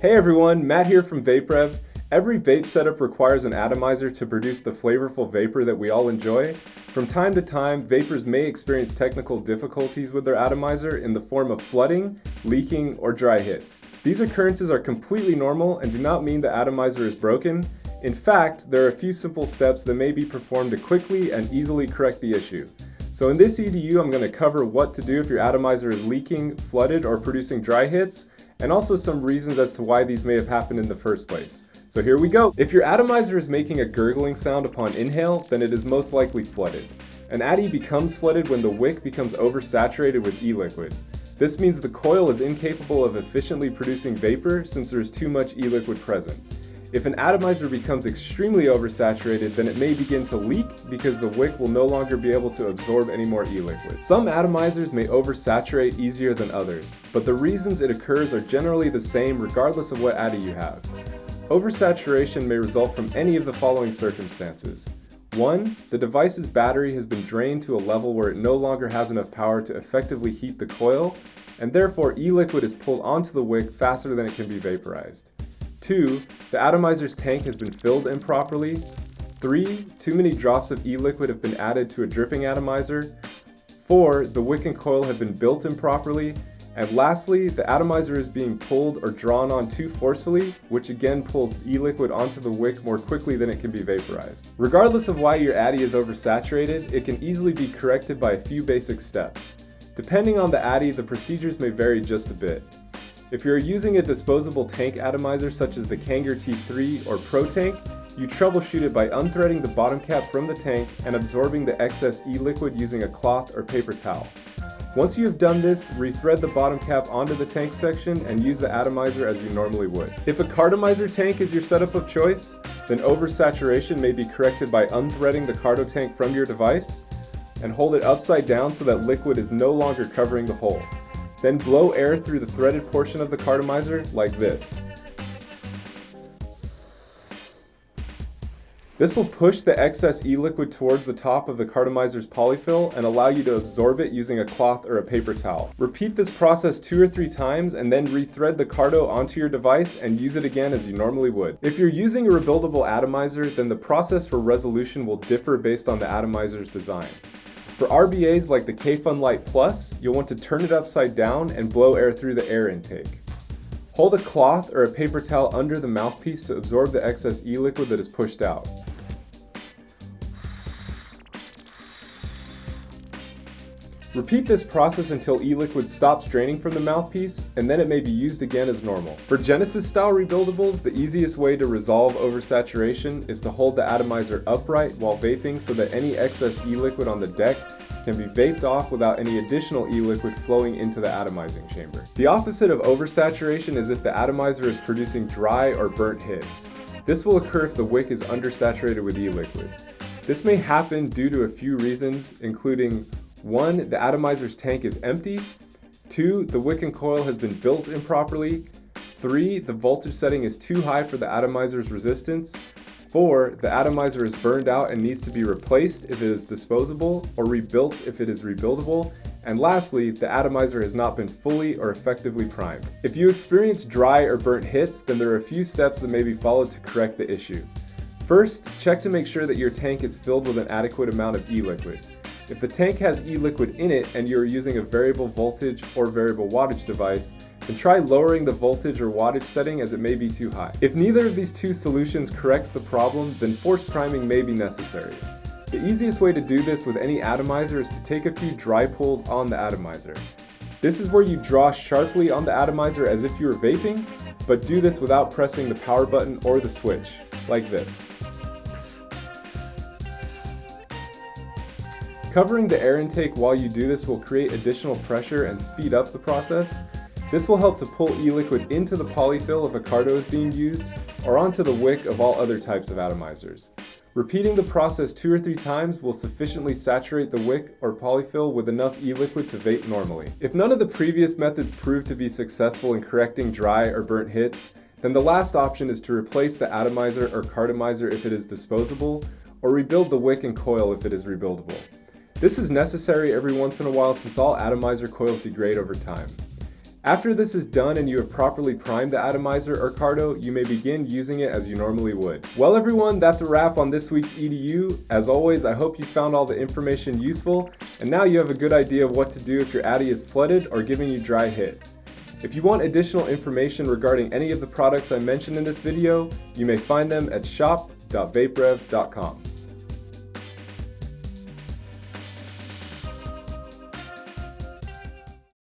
Hey everyone, Matt here from VapeRev. Every vape setup requires an atomizer to produce the flavorful vapor that we all enjoy. From time to time, vapers may experience technical difficulties with their atomizer in the form of flooding, leaking, or dry hits. These occurrences are completely normal and do not mean the atomizer is broken. In fact, there are a few simple steps that may be performed to quickly and easily correct the issue. So in this EDU, I'm going to cover what to do if your atomizer is leaking, flooded, or producing dry hits, and also some reasons as to why these may have happened in the first place. So here we go. If your atomizer is making a gurgling sound upon inhale, then it is most likely flooded. An Atty becomes flooded when the wick becomes oversaturated with e-liquid. This means the coil is incapable of efficiently producing vapor since there is too much e-liquid present. If an atomizer becomes extremely oversaturated, then it may begin to leak because the wick will no longer be able to absorb any more e-liquid. Some atomizers may oversaturate easier than others, but the reasons it occurs are generally the same regardless of what Atty you have. Oversaturation may result from any of the following circumstances. 1. The device's battery has been drained to a level where it no longer has enough power to effectively heat the coil, and therefore e-liquid is pulled onto the wick faster than it can be vaporized. 2. The atomizer's tank has been filled improperly. 3. Too many drops of e-liquid have been added to a dripping atomizer. 4. The wick and coil have been built improperly. And lastly, the atomizer is being pulled or drawn on too forcefully, which again pulls e-liquid onto the wick more quickly than it can be vaporized. Regardless of why your Atty is oversaturated, it can easily be corrected by a few basic steps. Depending on the Atty, the procedures may vary just a bit. If you're using a disposable tank atomizer such as the Kanger T3 or Pro Tank, you troubleshoot it by unthreading the bottom cap from the tank and absorbing the excess e-liquid using a cloth or paper towel. Once you have done this, rethread the bottom cap onto the tank section and use the atomizer as you normally would. If a cartomizer tank is your setup of choice, then oversaturation may be corrected by unthreading the carto tank from your device and hold it upside down so that liquid is no longer covering the hole. Then blow air through the threaded portion of the cartomizer like this. This will push the excess e-liquid towards the top of the cartomizer's polyfill and allow you to absorb it using a cloth or a paper towel. Repeat this process 2 or 3 times and then rethread the carto onto your device and use it again as you normally would. If you're using a rebuildable atomizer, then the process for resolution will differ based on the atomizer's design. For RBAs like the K-Fun Lite Plus, you'll want to turn it upside down and blow air through the air intake. Hold a cloth or a paper towel under the mouthpiece to absorb the excess e-liquid that is pushed out. Repeat this process until e-liquid stops draining from the mouthpiece, and then it may be used again as normal. For Genesis style rebuildables, the easiest way to resolve oversaturation is to hold the atomizer upright while vaping so that any excess e-liquid on the deck can be vaped off without any additional e-liquid flowing into the atomizing chamber. The opposite of oversaturation is if the atomizer is producing dry or burnt hits. This will occur if the wick is undersaturated with e-liquid. This may happen due to a few reasons, including 1. The atomizer's tank is empty. 2. The wick and coil has been built improperly. 3. The voltage setting is too high for the atomizer's resistance. 4. The atomizer is burned out and needs to be replaced if it is disposable, or rebuilt if it is rebuildable. And lastly, the atomizer has not been fully or effectively primed. If you experience dry or burnt hits, then there are a few steps that may be followed to correct the issue. First, check to make sure that your tank is filled with an adequate amount of e-liquid. If the tank has e-liquid in it and you are using a variable voltage or variable wattage device, then try lowering the voltage or wattage setting as it may be too high. If neither of these two solutions corrects the problem, then force priming may be necessary. The easiest way to do this with any atomizer is to take a few dry pulls on the atomizer. This is where you draw sharply on the atomizer as if you were vaping, but do this without pressing the power button or the switch, like this. Covering the air intake while you do this will create additional pressure and speed up the process. This will help to pull e-liquid into the polyfill if a carto is being used, or onto the wick of all other types of atomizers. Repeating the process 2 or 3 times will sufficiently saturate the wick or polyfill with enough e-liquid to vape normally. If none of the previous methods prove to be successful in correcting dry or burnt hits, then the last option is to replace the atomizer or cartomizer if it is disposable, or rebuild the wick and coil if it is rebuildable. This is necessary every once in a while since all atomizer coils degrade over time. After this is done and you have properly primed the atomizer or cardo, you may begin using it as you normally would. Well everyone, that's a wrap on this week's EDU. As always, I hope you found all the information useful, and now you have a good idea of what to do if your Atty is flooded or giving you dry hits. If you want additional information regarding any of the products I mentioned in this video, you may find them at shop.vaperev.com.